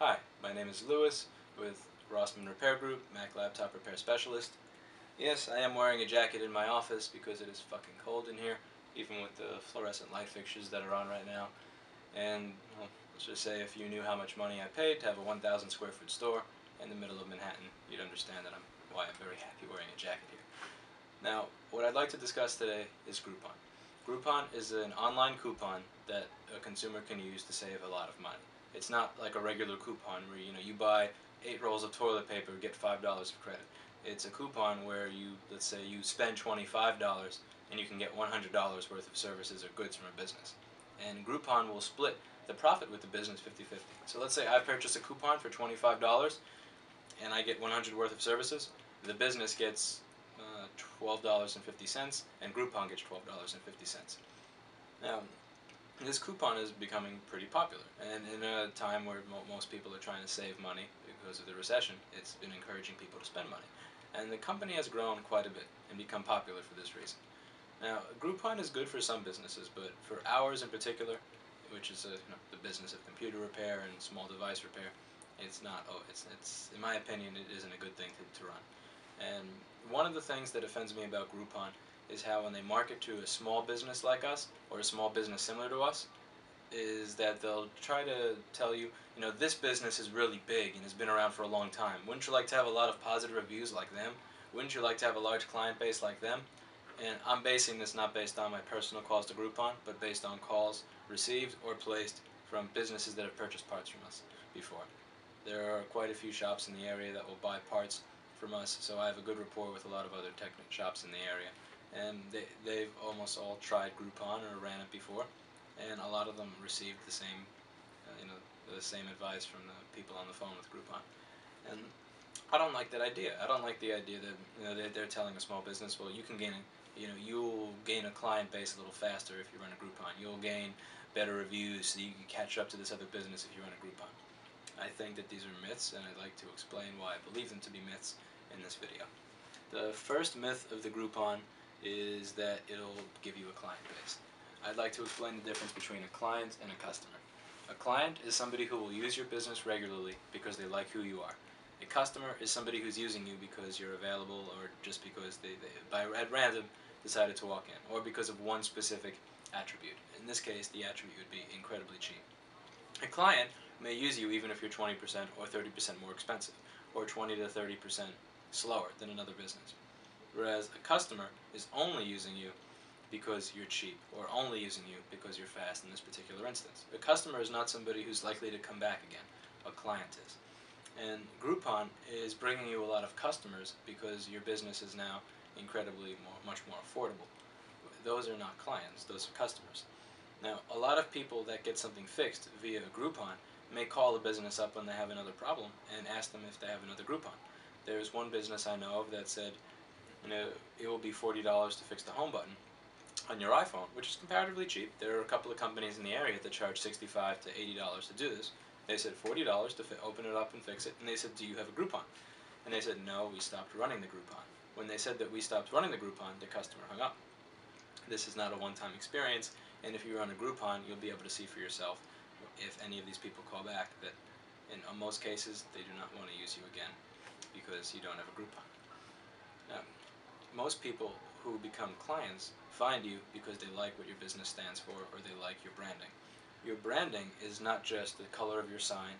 Hi, my name is Lewis with Rossman Repair Group, Mac Laptop Repair Specialist. Yes, I am wearing a jacket in my office because it is fucking cold in here, even with the fluorescent light fixtures that are on right now. And, well, let's just say if you knew how much money I paid to have a 1,000 square foot store in the middle of Manhattan, you'd understand why I'm very happy wearing a jacket here. Now, what I'd like to discuss today is Groupon. Groupon is an online coupon that a consumer can use to save a lot of money. It's not like a regular coupon where you buy 8 rolls of toilet paper, get $5 of credit. It's a coupon where let's say you spend $25 and you can get $100 worth of services or goods from a business. And Groupon will split the profit with the business 50-50. So let's say I purchase a coupon for $25 and I get 100 worth of services. The business gets $12.50 and Groupon gets $12.50. Now, this coupon is becoming pretty popular, and in a time where most people are trying to save money because of the recession, it's been encouraging people to spend money. And the company has grown quite a bit and become popular for this reason. Now, Groupon is good for some businesses, but for ours in particular, which is the business of computer repair and small device repair, it's not. Oh, it's in my opinion, it isn't a good thing to run. And one of the things that offends me about Groupon is how when they market to a small business like us or a small business similar to us, is that they'll try to tell you, this business is really big and has been around for a long time. Wouldn't you like to have a lot of positive reviews like them? Wouldn't you like to have a large client base like them? And I'm basing this not based on my personal calls to Groupon, but based on calls received or placed from businesses that have purchased parts from us before. There are quite a few shops in the area that will buy parts from us, so I have a good rapport with a lot of other tech shops in the area. And they've almost all tried Groupon or ran it before, and a lot of them received the same advice from the people on the phone with Groupon. And I don't like that idea. I don't like the idea that they're telling a small business, well, you'll gain a client base a little faster if you run a Groupon. You'll gain better reviews so you can catch up to this other business if you run a Groupon. I think that these are myths, and I'd like to explain why I believe them to be myths in this video. The first myth of the Groupon is that it'll give you a client base. I'd like to explain the difference between a client and a customer. A client is somebody who will use your business regularly because they like who you are. A customer is somebody who's using you because you're available, or just because at random, decided to walk in, or because of one specific attribute. In this case, the attribute would be incredibly cheap. A client may use you even if you're 20% or 30% more expensive, or 20 to 30% slower than another business. Whereas a customer is only using you because you're cheap, or only using you because you're fast in this particular instance. A customer is not somebody who's likely to come back again. A client is. And Groupon is bringing you a lot of customers because your business is now much more affordable. Those are not clients, those are customers. Now, a lot of people that get something fixed via Groupon may call a business up when they have another problem and ask them if they have another Groupon. There's one business I know of that said, it will be $40 to fix the home button on your iPhone, which is comparatively cheap. There are a couple of companies in the area that charge $65 to $80 to do this. They said $40 to open it up and fix it, and they said, do you have a Groupon? And they said, no, we stopped running the Groupon. When they said that we stopped running the Groupon, the customer hung up. This is not a one-time experience, and if you run a Groupon, you'll be able to see for yourself if any of these people call back that in most cases they do not want to use you again because you don't have a Groupon. Now, most people who become clients find you because they like what your business stands for, or they like your branding. Your branding is not just the color of your sign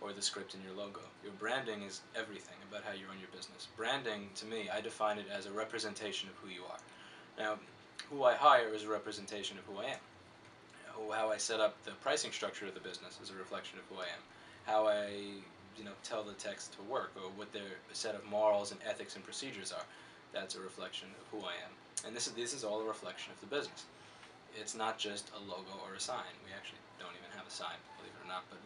or the script in your logo. Your branding is everything about how you run your business. Branding, to me, I define it as a representation of who you are. Now, who I hire is a representation of who I am. How I set up the pricing structure of the business is a reflection of who I am. How I tell the text to work, or what their set of morals and ethics and procedures are, that's a reflection of who I am. And this is all a reflection of the business. It's not just a logo or a sign. We actually don't even have a sign, believe it or not, but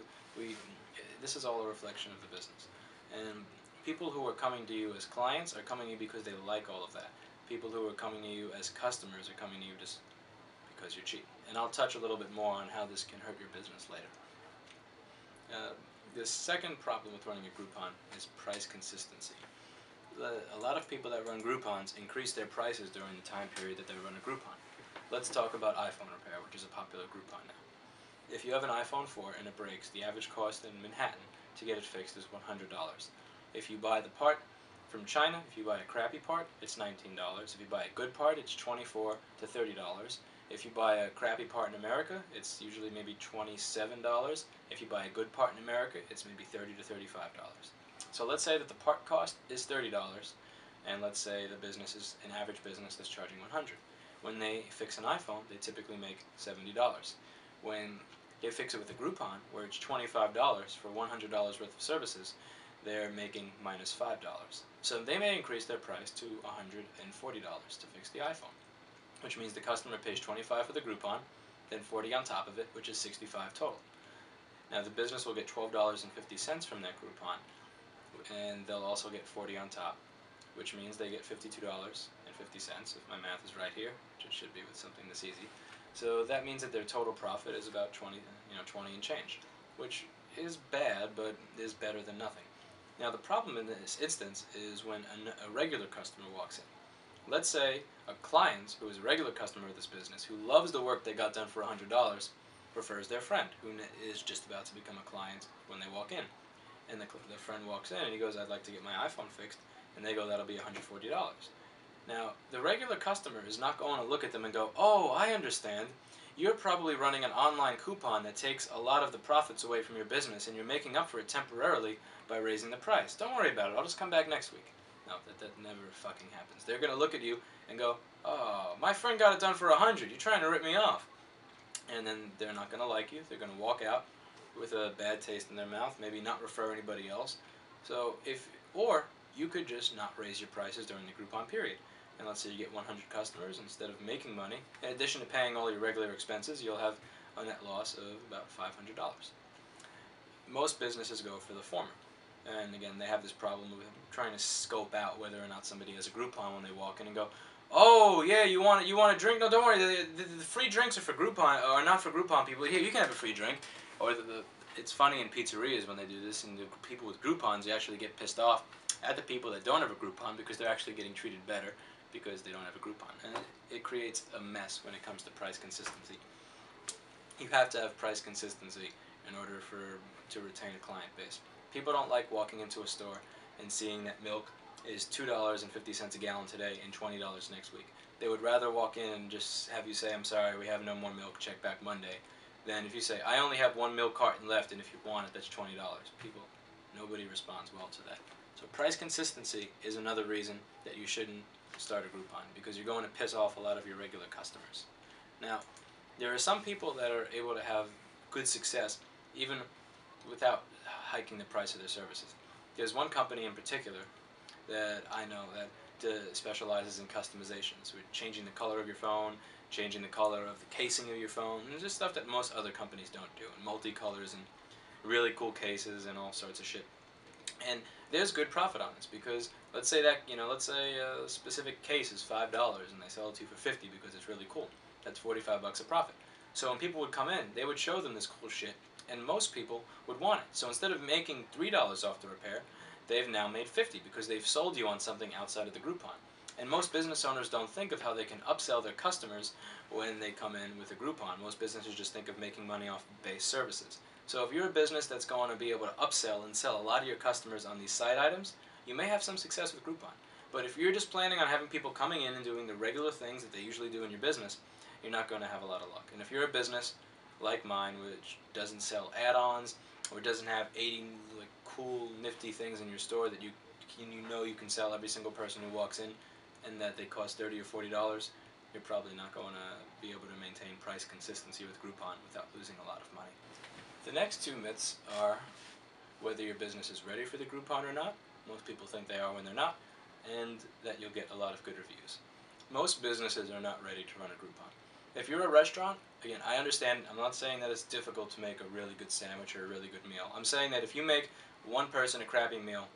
this is all a reflection of the business. And people who are coming to you as clients are coming to you because they like all of that. People who are coming to you as customers are coming to you just because you're cheap. And I'll touch a little bit more on how this can hurt your business later. The second problem with running a Groupon is price consistency. A lot of people that run Groupons increase their prices during the time period that they run a Groupon. Let's talk about iPhone repair, which is a popular Groupon now. If you have an iPhone 4 and it breaks, the average cost in Manhattan to get it fixed is $100. If you buy the part from China, if you buy a crappy part, it's $19. If you buy a good part, it's $24 to $30. If you buy a crappy part in America, it's usually maybe $27. If you buy a good part in America, it's maybe $30 to $35. So let's say that the part cost is $30, and let's say the business is an average business that's charging $100. When they fix an iPhone, they typically make $70. When they fix it with a Groupon, where it's $25 for $100 worth of services, they're making minus $5. So they may increase their price to $140 to fix the iPhone, which means the customer pays $25 for the Groupon, then $40 on top of it, which is $65 total. Now the business will get $12.50 from that Groupon, and they'll also get $40 on top, which means they get $52.50, if my math is right here, which it should be with something this easy. So that means that their total profit is about 20 and change, which is bad, but is better than nothing. Now the problem in this instance is when a regular customer walks in. Let's say a client who is a regular customer of this business, who loves the work they got done for $100, prefers their friend, who is just about to become a client when they walk in. And the friend walks in and he goes, "I'd like to get my iPhone fixed," and they go, "That'll be $140. Now, the regular customer is not going to look at them and go, "Oh, I understand. You're probably running an online coupon that takes a lot of the profits away from your business, and you're making up for it temporarily by raising the price. Don't worry about it. I'll just come back next week." No, that never fucking happens. They're going to look at you and go, "Oh, my friend got it done for $100. You're trying to rip me off." And then they're not going to like you. They're going to walk out with a bad taste in their mouth, maybe not refer anybody else. Or you could just not raise your prices during the Groupon period. And let's say you get 100 customers, instead of making money, in addition to paying all your regular expenses, you'll have a net loss of about $500. Most businesses go for the former. And again, they have this problem with trying to scope out whether or not somebody has a Groupon when they walk in and go, "Oh yeah, you want a drink? No, don't worry. The free drinks are for Groupon, or not for Groupon people. Here, you can have a free drink." Or it's funny in pizzerias when they do this, and the people with Groupons, they actually get pissed off at the people that don't have a Groupon because they're actually getting treated better because they don't have a Groupon, and it creates a mess when it comes to price consistency. You have to have price consistency in order to retain a client base. People don't like walking into a store and seeing that milk is $2.50 a gallon today and $20 next week. They would rather walk in and just have you say, "I'm sorry, we have no more milk, check back Monday," than if you say, "I only have one milk carton left, and if you want it, that's $20. Nobody responds well to that. So price consistency is another reason that you shouldn't start a Groupon, because you're going to piss off a lot of your regular customers. Now, there are some people that are able to have good success even without hiking the price of their services. There's one company in particular that I know that specializes in customizations, with changing the color of your phone, changing the color of the casing of your phone, and just stuff that most other companies don't do, and multicolors and really cool cases and all sorts of shit. And there's good profit on this, because let's say a specific case is $5 and they sell it to you for $50 because it's really cool. That's $45 a profit. So when people would come in, they would show them this cool shit, and most people would want it. So instead of making $3 off the repair, they've now made $50 because they've sold you on something outside of the Groupon. And most business owners don't think of how they can upsell their customers when they come in with a Groupon. Most businesses just think of making money off base services. So if you're a business that's going to be able to upsell and sell a lot of your customers on these side items, you may have some success with Groupon. But if you're just planning on having people coming in and doing the regular things that they usually do in your business, you're not going to have a lot of luck. And if you're a business like mine, which doesn't sell add-ons, or doesn't have 80 cool, nifty things in your store that you can sell every single person who walks in, and that they cost $30 or $40, you're probably not going to be able to maintain price consistency with Groupon without losing a lot of money. The next two myths are whether your business is ready for the Groupon or not. Most people think they are when they're not, and that you'll get a lot of good reviews. Most businesses are not ready to run a Groupon. If you're a restaurant, again, I understand, I'm not saying that it's difficult to make a really good sandwich or a really good meal. I'm saying that if you make one person a crappy meal,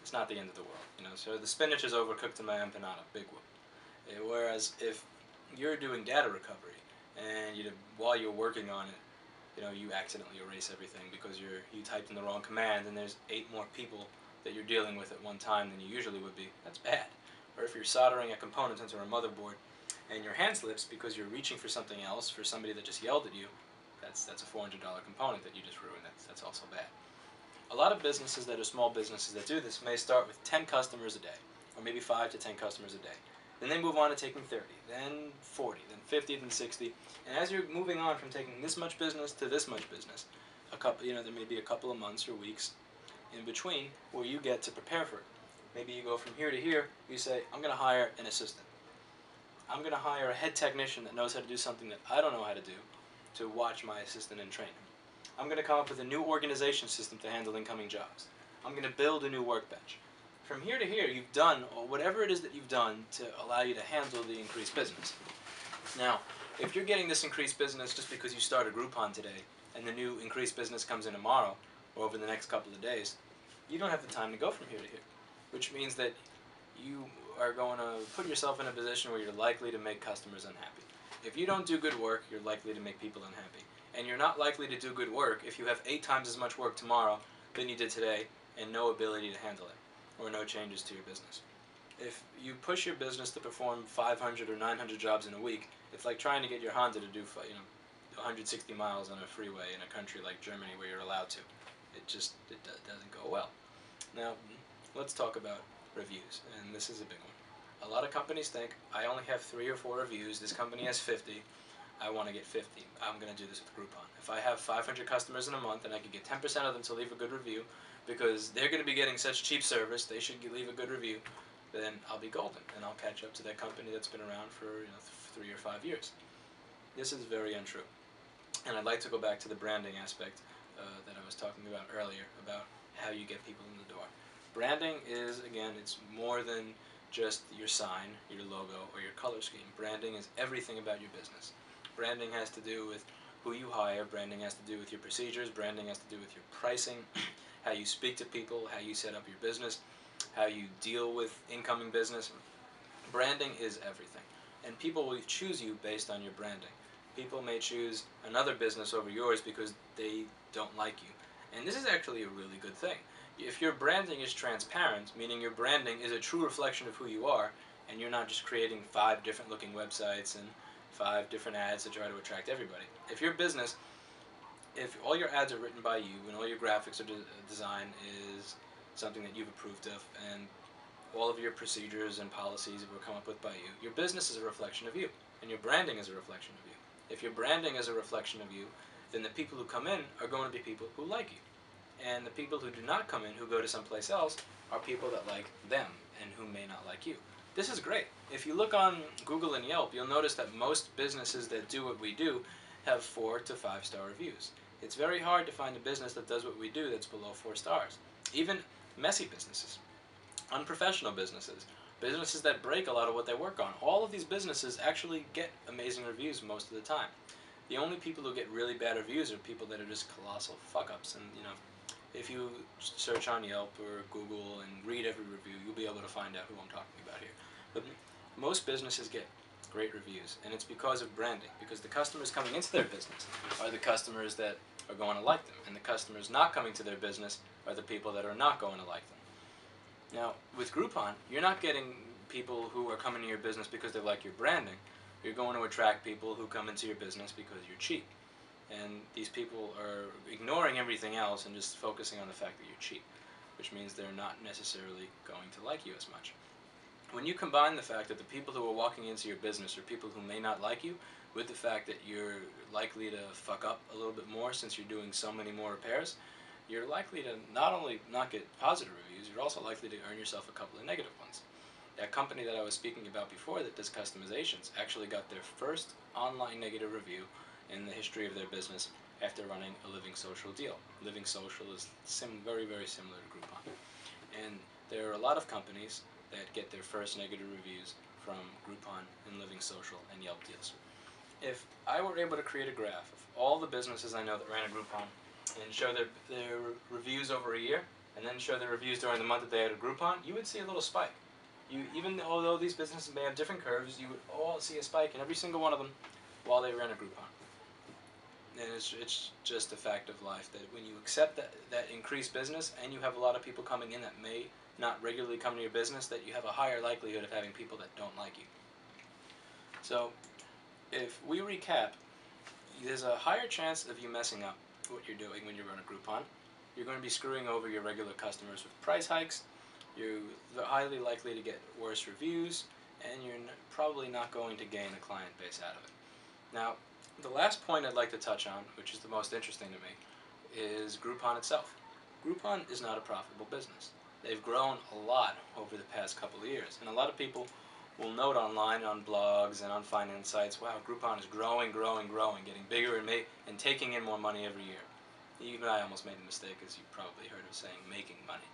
it's not the end of the world. So the spinach is overcooked in my empanada, big whoop. Whereas if you're doing data recovery and while you're working on it, you accidentally erase everything because you typed in the wrong command and there's 8 more people that you're dealing with at one time than you usually would be, that's bad. Or if you're soldering a component into a motherboard and your hand slips because you're reaching for something else for somebody that just yelled at you, That's a $400 component that you just ruined. That's also bad. A lot of businesses that are small businesses that do this may start with 10 customers a day, or maybe 5 to 10 customers a day. Then they move on to taking 30, then 40, then 50, then 60. And as you're moving on from taking this much business to this much business, there may be a couple of months or weeks in between where you get to prepare for it. Maybe you go from here to here, you say, I'm going to hire an assistant. I'm going to hire a head technician that knows how to do something that I don't know how to do to watch my assistant and train him. I'm going to come up with a new organization system to handle incoming jobs. I'm going to build a new workbench. From here to here, you've done whatever it is that you've done to allow you to handle the increased business. Now, if you're getting this increased business just because you start a Groupon today and the new increased business comes in tomorrow or over the next couple of days, you don't have the time to go from here to here, which means that you are going to put yourself in a position where you're likely to make customers unhappy. If you don't do good work, you're likely to make people unhappy. And you're not likely to do good work if you have 8 times as much work tomorrow than you did today and no ability to handle it, or no changes to your business. If you push your business to perform 500 or 900 jobs in a week, it's like trying to get your Honda to do 160 miles on a freeway in a country like Germany where you're allowed to. It doesn't go well. Now, let's talk about reviews, and this is a big one. A lot of companies think, I only have 3 or 4 reviews, this company has 50, I want to get 50. I'm going to do this with Groupon. If I have 500 customers in a month and I can get 10% of them to leave a good review because they're going to be getting such cheap service, they should leave a good review, then I'll be golden and I'll catch up to that company that's been around for 3 or 5 years. This is very untrue. And I'd like to go back to the branding aspect that I was talking about earlier, about how you get people in the door. Branding is, again, it's more than just your sign, your logo, or your color scheme. Branding is everything about your business. Branding has to do with who you hire, branding has to do with your procedures, branding has to do with your pricing, how you speak to people, how you set up your business, how you deal with incoming business. Branding is everything. And people will choose you based on your branding. People may choose another business over yours because they don't like you. And this is actually a really good thing. If your branding is transparent, meaning your branding is a true reflection of who you are, and you're not just creating 5 different looking websites and 5 different ads to try to attract everybody. If your business, if all your ads are written by you and all your graphics or design is something that you've approved of, and all of your procedures and policies were come up with by you, your business is a reflection of you, and your branding is a reflection of you. If your branding is a reflection of you, then the people who come in are going to be people who like you. And the people who do not come in, who go to someplace else, are people that like them and who may not like you. This is great. If you look on Google and Yelp, you'll notice that most businesses that do what we do have 4 to 5-star reviews. It's very hard to find a business that does what we do that's below 4 stars. Even messy businesses, unprofessional businesses, businesses that break a lot of what they work on. All of these businesses actually get amazing reviews most of the time. The only people who get really bad reviews are people that are just colossal fuck-ups. And if you search on Yelp or Google and read every review, you'll be able to find out who I'm talking about here. But most businesses get great reviews, and it's because of branding, because the customers coming into their business are the customers that are going to like them, and the customers not coming to their business are the people that are not going to like them. Now, with Groupon, you're not getting people who are coming to your business because they like your branding. You're going to attract people who come into your business because you're cheap. And these people are ignoring everything else and just focusing on the fact that you're cheap, which means they're not necessarily going to like you as much. When you combine the fact that the people who are walking into your business are people who may not like you, with the fact that you're likely to fuck up a little bit more since you're doing so many more repairs, you're likely to not only not get positive reviews, you're also likely to earn yourself a couple of negative ones. That company that I was speaking about before that does customizations actually got their first online negative review in the history of their business after running a Living Social deal. Living Social is very, very similar to Groupon. And there are a lot of companies that get their first negative reviews from Groupon and Living Social and Yelp deals. If I were able to create a graph of all the businesses I know that ran a Groupon and show their reviews over a year, and then show their reviews during the month that they had a Groupon, you would see a little spike. Even although these businesses may have different curves, you would all see a spike in every single one of them while they ran a Groupon. And it's just a fact of life that when you accept that increased business and you have a lot of people coming in that may not regularly come to your business, that you have a higher likelihood of having people that don't like you. So if we recap there's a higher chance of you messing up what you're doing when you run a Groupon. You're going to be screwing over your regular customers with price hikes. You're highly likely to get worse reviews, and you're probably not going to gain a client base out of it. Now, the last point I'd like to touch on, which is the most interesting to me, is Groupon itself. Groupon is not a profitable business. They've grown a lot over the past couple of years, and a lot of people will note online on blogs and on finance sites, wow, Groupon is growing, growing, growing, getting bigger and taking in more money every year. Even I almost made a mistake, as you probably heard of saying making money.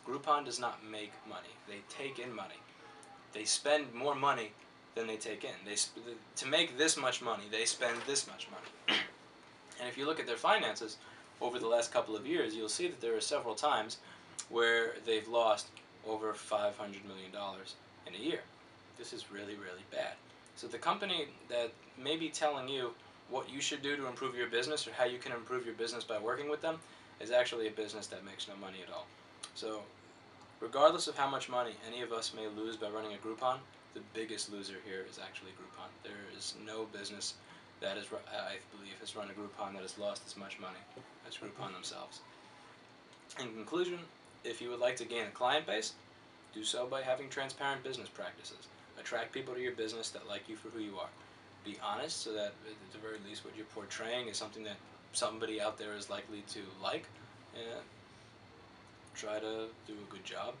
Groupon does not make money. They take in money. They spend more money than they take in. To make this much money, they spend this much money. And if you look at their finances over the last couple of years, you'll see that there are several times where they've lost over $500 million in a year. This is really, really bad. So the company that may be telling you what you should do to improve your business or how you can improve your business by working with them is actually a business that makes no money at all. So regardless of how much money any of us may lose by running a Groupon, the biggest loser here is actually Groupon. There is no business that is, I believe, has run a Groupon that has lost as much money as Groupon themselves. In conclusion, if you would like to gain a client base, do so by having transparent business practices. Attract people to your business that like you for who you are. Be honest so that at the very least what you're portraying is something that somebody out there is likely to like. And try to do a good job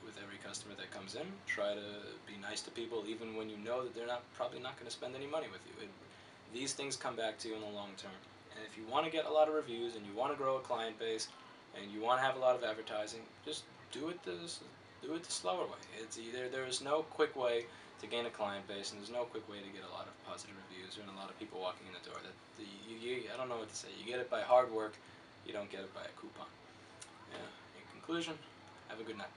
with every customer that comes in. Try to be nice to people even when you know that they're probably not going to spend any money with you. These things come back to you in the long term. And if you want to get a lot of reviews and you want to grow a client base and you want to have a lot of advertising, just do it the slower way. It's either there is no quick way to gain a client base, and there's no quick way to get a lot of positive reviews and a lot of people walking in the door. I don't know what to say. You get it by hard work. You don't get it by a coupon. Yeah. In conclusion, have a good night.